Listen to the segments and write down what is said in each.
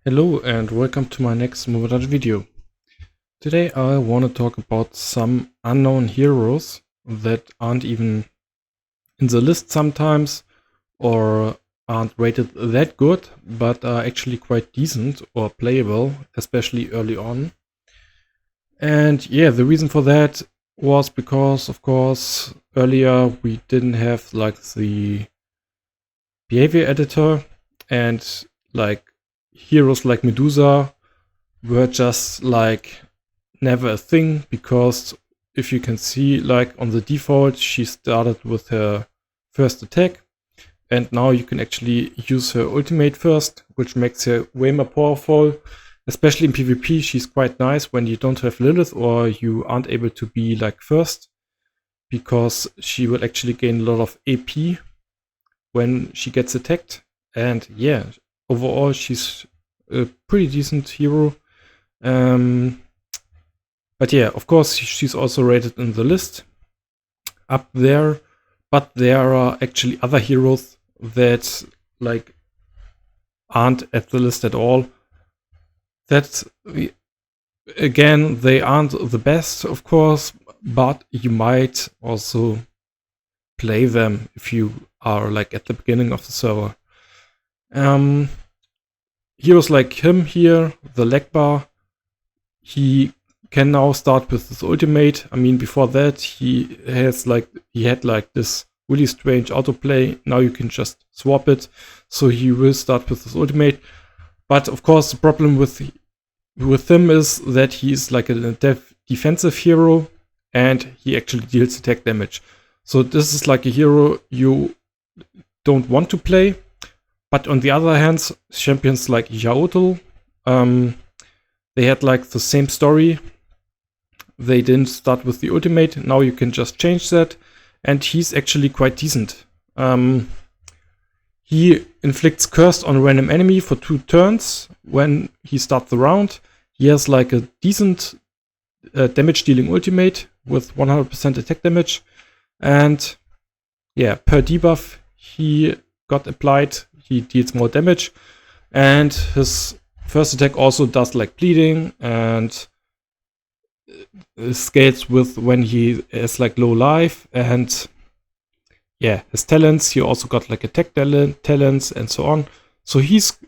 Hello and welcome to my next Movie video. Today I want to talk about some unknown heroes that aren't even in the list sometimes or aren't rated that good, but are actually quite decent or playable, especially early on. And yeah, the reason for that was because, of course, earlier we didn't have like the behavior editor, and like heroes like Medusa were just like never a thing, because if you can see, like on the default, she started with her first attack, and now you can actually use her ultimate first, which makes her way more powerful. Especially in PvP, she's quite nice when you don't have Lilith or you aren't able to be like first, because she will actually gain a lot of AP when she gets attacked. And yeah, overall she's a pretty decent hero. But yeah, of course she's also rated in the list up there, but there are actually other heroes that like aren't at the list at all. That, again, they aren't the best, of course, but you might also play them if you are like at the beginning of the server. Heroes like him here, the Legba, he can now start with his ultimate. I mean, before that, he had like this really strange autoplay. Now you can just swap it, so he will start with his ultimate. But of course, the problem with him is that he's like a defensive hero, and he actually deals attack damage. So this is like a hero you don't want to play. But on the other hand, champions like Yaotl, they had like the same story. They didn't start with the ultimate. Now you can just change that, and he's actually quite decent. He inflicts curse on a random enemy for 2 turns when he starts the round. He has like a decent damage dealing ultimate with 100% attack damage. And yeah, per debuff he got applied, he deals more damage. And his first attack also does like bleeding, and scales with when he has like low life. And yeah, his talents, he also got like attack talents and so on. So he's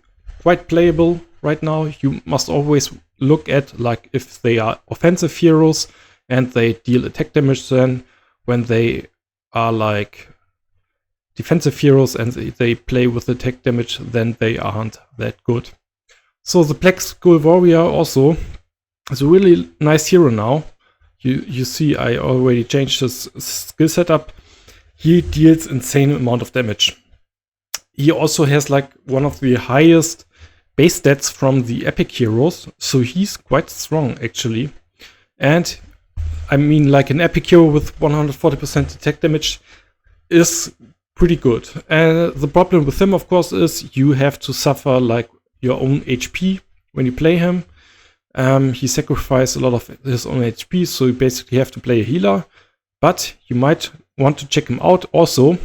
quite playable right now. You must always look at like if they are offensive heroes and they deal attack damage. Then when they are like defensive heroes and they play with attack damage, then they aren't that good. So the Black Skull Warrior also is a really nice hero now. You see, I already changed his skill setup. He deals insane amount of damage. He also has like one of the highest base stats from the epic heroes, so he's quite strong actually. And I mean, like an epic hero with 140% attack damage is pretty good. And the problem with him, of course, is you have to suffer like your own HP when you play him. He sacrifices a lot of his own HP, so you basically have to play a healer. But you might want to check him out also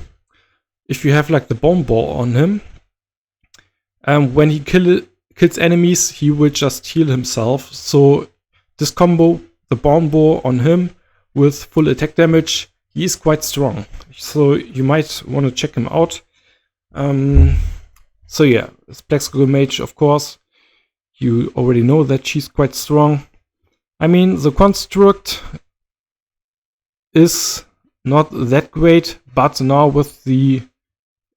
if you have like the bomb ball on him. When he kills enemies, he will just heal himself. So this combo, the bomb ball on him with full attack damage, he is quite strong. So you might want to check him out. So yeah, Black Skull Mage, of course. You already know that she's quite strong. I mean, the construct is not that great, but now with the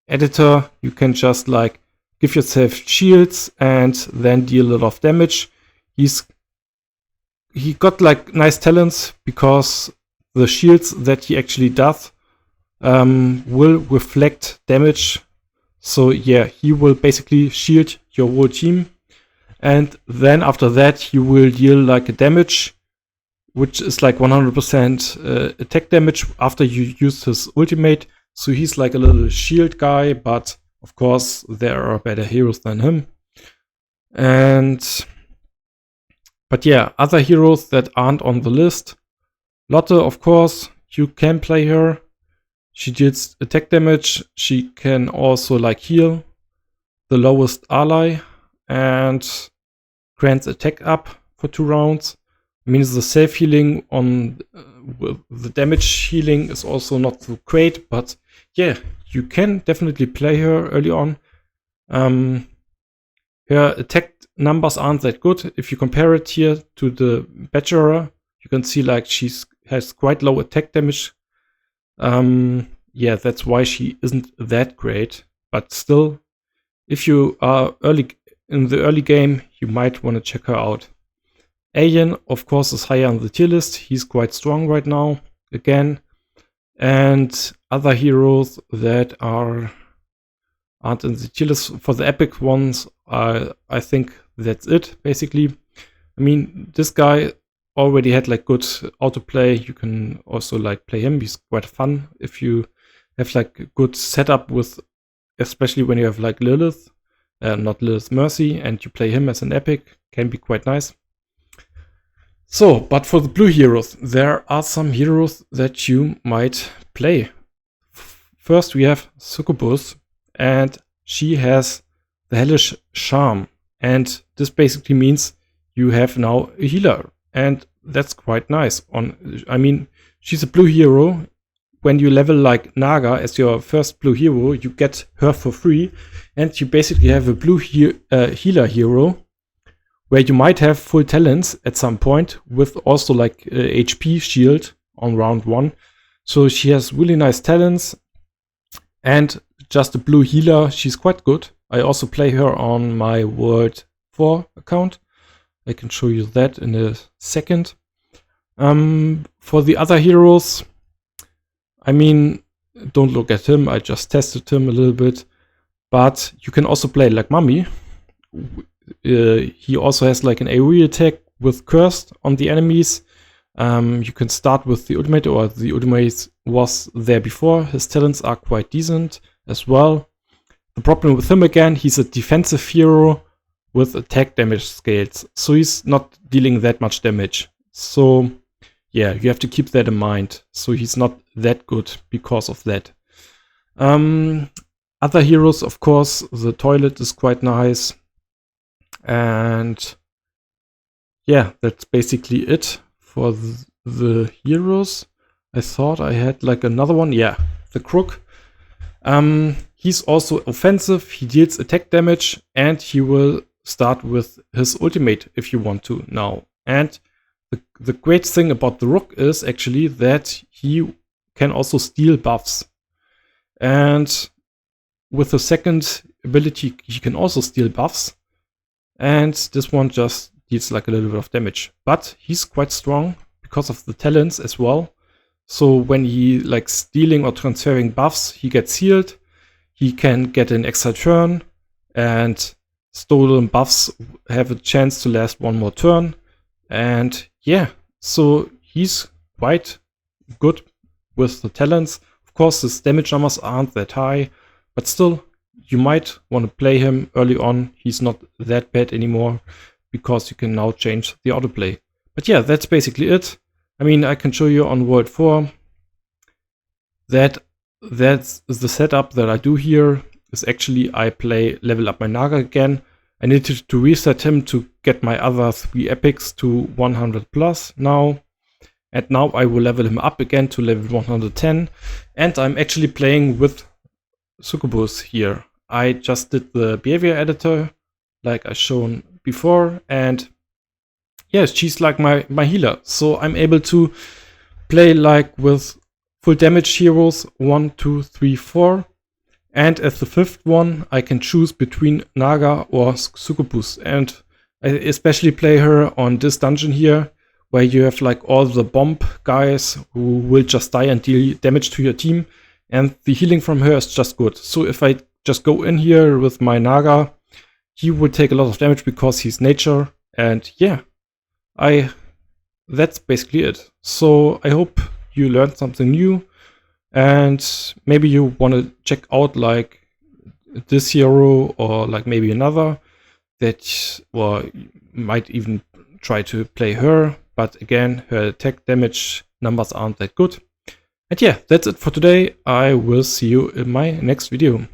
editor, you can just like give yourself shields and then deal a lot of damage. He got like nice talents, because the shields that he actually does will reflect damage. So yeah, he will basically shield your whole team. And then after that, he will deal like a damage, which is like 100% attack damage after you use his ultimate. So he's like a little shield guy, but of course there are better heroes than him. But yeah, other heroes that aren't on the list. Lotte, of course, you can play her. She deals attack damage. She can also like heal the lowest ally. and grants attack up for 2 rounds. I mean, the self healing on the damage healing is also not so great, but yeah, you can definitely play her early on. Her attack numbers aren't that good. If you compare it here to the Badgerer, you can see like has quite low attack damage. Yeah, that's why she isn't that great. But still, if you are in the early game, you might want to check her out. Alien, of course, is higher on the tier list. He's quite strong right now, again. And other heroes that aren't in the tier list. For the epic ones, I think that's it, basically. I mean, this guy already had like good autoplay. You can also like play him. He's quite fun if you have like good setup with, especially when you have like Lilith, not Lilith Mercy, and you play him as an epic, can be quite nice. So, but for the blue heroes, there are some heroes that you might play. First, we have Succubus, and she has the Hellish Charm, and this basically means you have now a healer, and that's quite nice. I mean, she's a blue hero. When you level like Naga as your first blue hero, you get her for free, and you basically have a blue healer hero, where you might have full talents at some point with also like HP shield on round 1. So she has really nice talents and just a blue healer. She's quite good. I also play her on my World 4 account. I can show you that in a second. For the other heroes, I mean, don't look at him. I just tested him a little bit. But you can also play like Mummy. He also has like an AoE attack with Cursed on the enemies. You can start with the ultimate, or the ultimate was there before. His talents are quite decent as well. The problem with him again, he's a defensive hero with attack damage scales, so he's not dealing that much damage. So yeah, you have to keep that in mind. So he's not that good because of that. Other heroes, of course, the toilet is quite nice. And yeah, that's basically it for the heroes. I thought I had like another one. Yeah, the Crook. He's also offensive. He deals attack damage, and he will start with his ultimate if you want to now. And the great thing about the Rook is actually that he can also steal buffs. And with the second ability, he can also steal buffs. And this one just deals like a little bit of damage. But he's quite strong because of the talents as well. So when he like stealing or transferring buffs, he gets healed. He can get an extra turn. And stolen buffs have a chance to last one more turn. And yeah, so he's quite good with the talents. Of course, his damage numbers aren't that high. But still, you might want to play him early on. He's not that bad anymore because you can now change the autoplay. But yeah, that's basically it. I mean, I can show you on World 4 that that's the setup that I do here. Is actually I level up my Naga again. I needed to reset him to get my other 3 epics to 100 plus now. And now I will level him up again to level 110. And I'm actually playing with Succubus here. I just did the behavior editor like I shown before, and yeah, she's like my healer. So I'm able to play like with full damage heroes 1, 2, 3, 4. And as the 5th one, I can choose between Naga or Succubus. And I especially play her on this dungeon here, where you have like all the bomb guys who will just die and deal damage to your team. And the healing from her is just good. So if I just go in here with my Naga, he will take a lot of damage because he's nature. And yeah, that's basically it. So I hope you learned something new. And maybe you want to check out like this hero or like maybe another that, or you might even try to play her. But again, her attack damage numbers aren't that good. And yeah, that's it for today. I will see you in my next video.